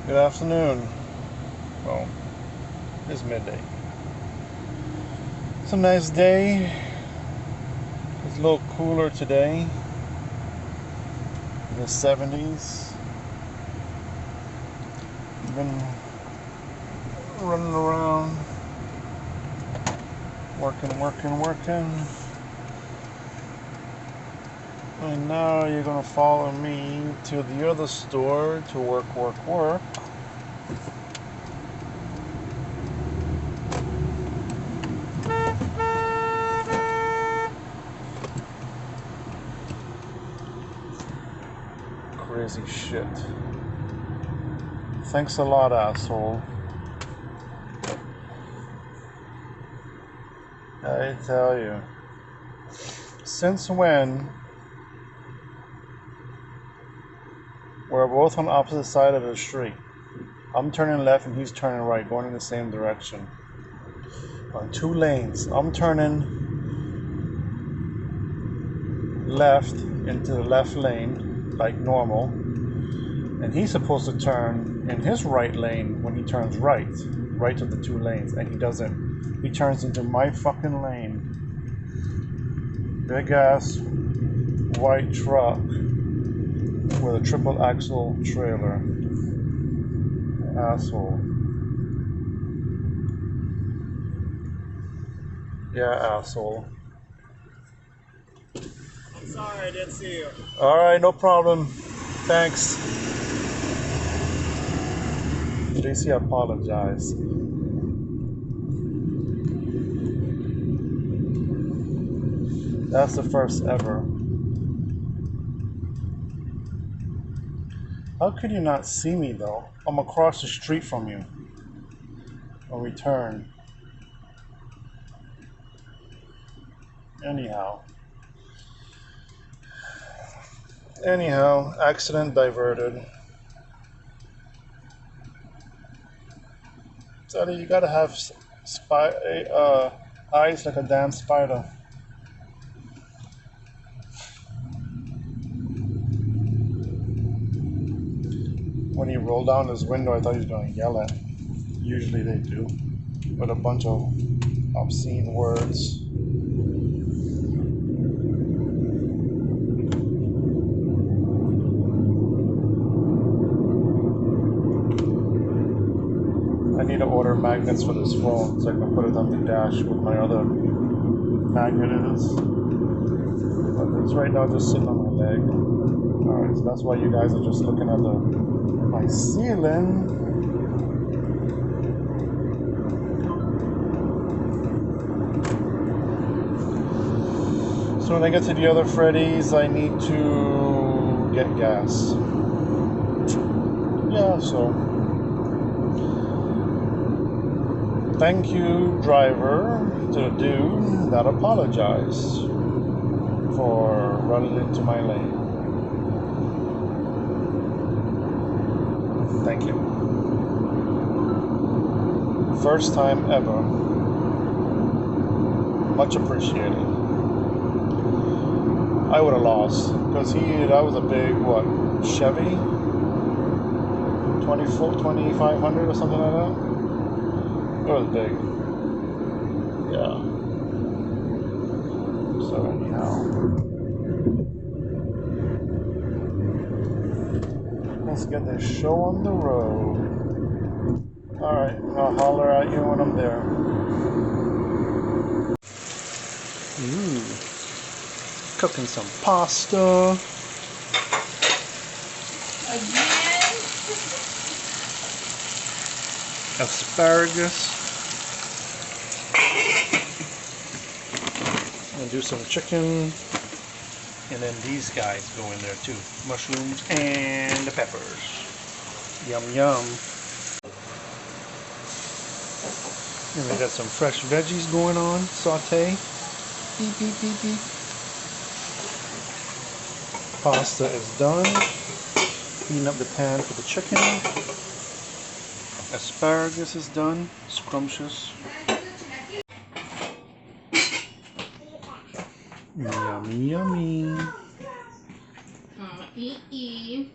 Good afternoon. Well, it's midday. It's a nice day. It's a little cooler today. In the 70s. Been running around, working. And now you're gonna follow me to the other store to work. Crazy shit. Thanks a lot, asshole. I tell you. Since when we're both on the opposite side of the street? I'm turning left and he's turning right, going in the same direction. On 2 lanes. I'm turning left into the left lane like normal. And he's supposed to turn in his right lane when he turns right of the 2 lanes, and he doesn't. He turns into my fucking lane. Big ass white truck with a triple axle trailer. Asshole. Yeah, asshole. I'm sorry, I didn't see you. Alright, no problem. Thanks. At least he apologized. That's the first ever. How could you not see me though? I'm across the street from you. When we turn. Anyhow, accident diverted. So you gotta have eyes like a damn spider. When he rolled down his window, I thought he was gonna yell at me. Usually they do, with a bunch of obscene words. I need to order magnets for this phone so I can put it on the dash with my other magnet is. But it's right now just sitting on my leg. Alright, so that's why you guys are just looking at my ceiling. So when I get to the other Freddy's, I need to get gas. Yeah, so thank you, driver, to the dude that apologized for running into my lane. Thank you. First time ever. Much appreciated. I would have lost because that was a big, what, Chevy? 2500 or something like that? It was big. Yeah. So anyhow. Let's get this show on the road. Alright, I'll holler at you when I'm there. Ooh. Cooking some pasta. Again? Asparagus. And do some chicken. And then these guys go in there too. Mushrooms and the peppers. Yum yum. And we got some fresh veggies going on. Saute. Beep beep beep beep. Pasta is done. Heating up the pan for the chicken. Asparagus is done. Scrumptious. Yummy, yummy. Eat.